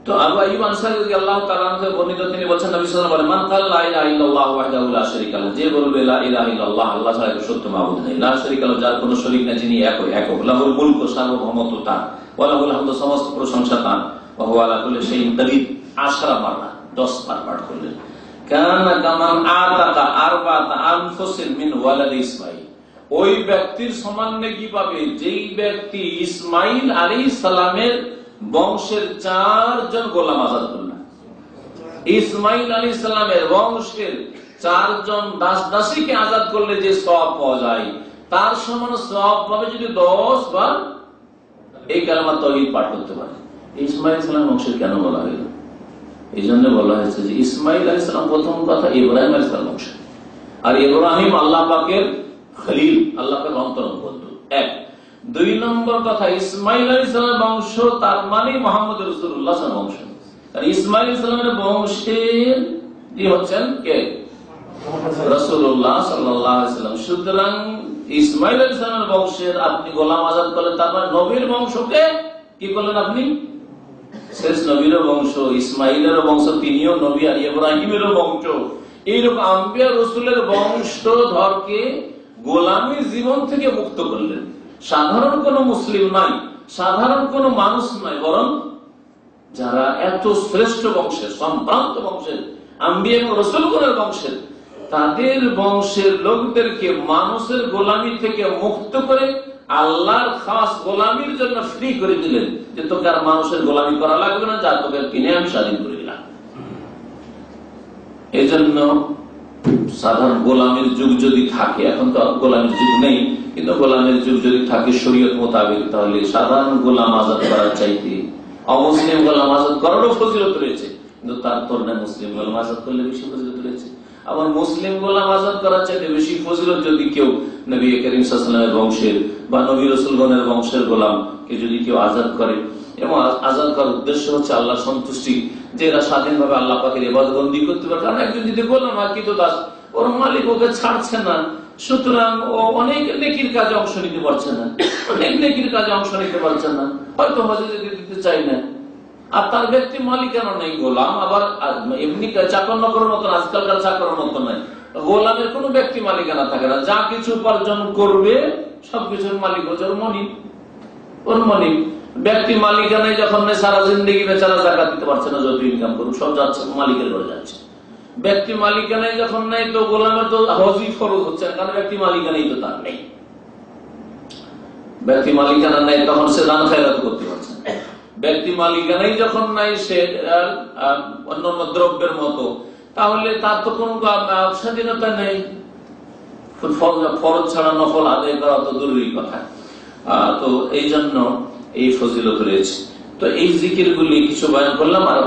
তো আবু আইয়ুব আনসারী রাদিয়াল্লাহু তাআলা আনহু বর্ণিত, তিনি বলেন নবী সাল্লাল্লাহু আলাইহি ওয়াসাল্লাম বলেন, মান ক্বালা লা ইলাহা ইল্লাল্লাহু ওয়াহদাহু লা শারীকা লাহু, যে বলবে লা ইলাহা ইল্লাল্লাহ, আল্লাহ ছাড়া কোনো সত্য মাবুদ নেই, লা শারীকা লাহু, যার কোনো শরীক নেই, যিনি একক, লাহুল মুলকু, সার্বভৌমত্ব তার, ওয়া লাহুল হামদু, সমস্ত প্রশংসা তার, ওয়া হুয়া আলা কুল্লি শাইইন কাদির, 10 মাররা 10 বার পাঠ করলেন। কানা কামান আতাকা আরবাতা আনফুসিন মিন ওয়ালাদি ইসমাঈল, ওই ব্যক্তির সমান নেকি পাবে যেই ব্যক্তি ইসমাঈল আলাইহিস সালামের বংশের 4 জন গোলাম আজাদ করলেন। ইসমাঈল আলাইহিস সালামের বংশের 4 জন দাস-দাসীকে আজাদ করলে যে সওয়াব পাওয়া যায়, তার সমান সওয়াব পাবে যদি 10 বার এই কালেমা তাওহীদ পাঠ করতে পারে। ইসমাঈল সালামের বংশের কেন বলা হলো? এই জন্য বলা হয়েছে যে ইসমাঈল আলাইহিস সালাম প্রথম কথা ইব্রাহিম আলাইহিস সালামের বংশ, আর ইব্রাহিম আল্লাহ পাকের খলিল, আল্লাহ পাকের অন্তরঙ্গ বন্ধু। 1 2 নম্বর কথা, ইসমাঈল আলাইহিস সালামের বংশ তার মানে মুহাম্মদ রাসূলুল্লাহ সাল্লাল্লাহু আলাইহি ওয়াসাল্লাম বংশ। আর ইসমাঈল আলাইহিস সালামের বংশের কি হচ্ছেন কে? রাসূলুল্লাহ সাল্লাল্লাহু আলাইহি ওয়াসাল্লাম। সুতরাং ইসমাঈল আলাইহিস সালামের বংশের আপনি গোলাম আজাদ করলেন, তার মানে নবীর বংশকে কি করলেন আপনি? শেষ নবীর বংশ, ইসমাঈলের বংশ, তিনিও নবী, আর ইব্রাহিমের বংশ। এইরকম আম্বিয়া রাসূলের বংশধরকে গোলামীর জীবন থেকে মুক্ত করলেন। সাধারণ কোন মুসলিম নয়, সাধারণ কোন মানুষ নয়, বরং যারা এত শ্রেষ্ঠ বংশের, সম্ভ্রান্ত বংশের, আম্বিয়া এবং রাসূলগণের বংশের, তাদের বংশের লোকদেরকে মানুষের গোলামি থেকে মুক্ত করে আল্লাহর খাস গোলামির জন্য ফ্রি করে দিলেন, যে তোকে আর মানুষের গোলামি করা লাগবে না, যা তোকে কিনে আমি স্বাধীন করে দিলাম। এই জন্য সাধারণ গোলামের যুগ যদি থাকে, এখন তো গোলামের যুগ নেই, কিন্তু গোলামের যুগ যদি থাকে শরীয়ত মোতাবেক, তাহলে সাধারণ গোলাম আজাদ করার চাইতে অমুসলিম গোলাম আজাদ করারও ফজিলত রয়েছে, কিন্তু তার তুলনায় মুসলিম গোলাম আজাদ করলে বেশি ফজিলত রয়েছে। আবার মুসলিম গোলাম আজাদ করার চাইতে বেশি ফজিলত যদি কেউ নবী করিম সাল্লাল্লাহু আলাইহি ওয়াসাল্লামের বংশের বা নবী রাসূলগণের বংশের গোলামকে যদি কেউ আজাদ করে, এবং আজাদ করার উদ্দেশ্য হচ্ছে আল্লাহর সন্তুষ্টি, যে এরা স্বাধীনভাবে আল্লাহ পাকের ইবাদত বন্দী করতে পারে। কারণ একজন যদি গোলাম আর কি তো দাস, ওর মালিক ওকে ছাড়ছে না, সুতরাং ও অনেক নেকির কাজে অংশ নিতে পারছে না, অনেক নেকির কাজে অংশ নিতে পারছে না, হয়তো হজে যেতে দিতে চাই না, আর তার ব্যক্তি মালিকানা নেই। গোলাম আবার এমনি চাকর নকরের মতন, আজকালকার চাকরের মতো নয়, গোলামের কোন ব্যক্তি মালিকানা থাকে না, যা কিছু উপার্জন করবে সবকিছুর মালিক হচ্ছে ওর মনিব। ব্যক্তি মালিকানায় যখন নেই, সারা জিন্দগি বেচারা জাকাত দিতে পারছে না, যত ইনকাম করুক সব যাচ্ছে মালিকের ঘরে যাচ্ছে। ব্যক্তি মালিকানায় যখন নেই, তো গোলামের তো হজই ফরজ হচ্ছে, কারণ ব্যক্তি মালিকানাই তো তার নেই। ব্যক্তি মালিকানা নেই, তখন সে দান খায়রাত করতে পারছে না। ব্যক্তি মালিকানাই যখন নাই, সে অন্যান্য দ্রব্যের মতো, তাহলে তার তো কোন স্বাধীনতা নেই। ফরজ ছাড়া নফল আদায় করা তো দূরের কথা। তো এই জন্য এই ফজিলত রয়েছে। তো এই জিকির গুলি কিছু বয়ান করলাম। আর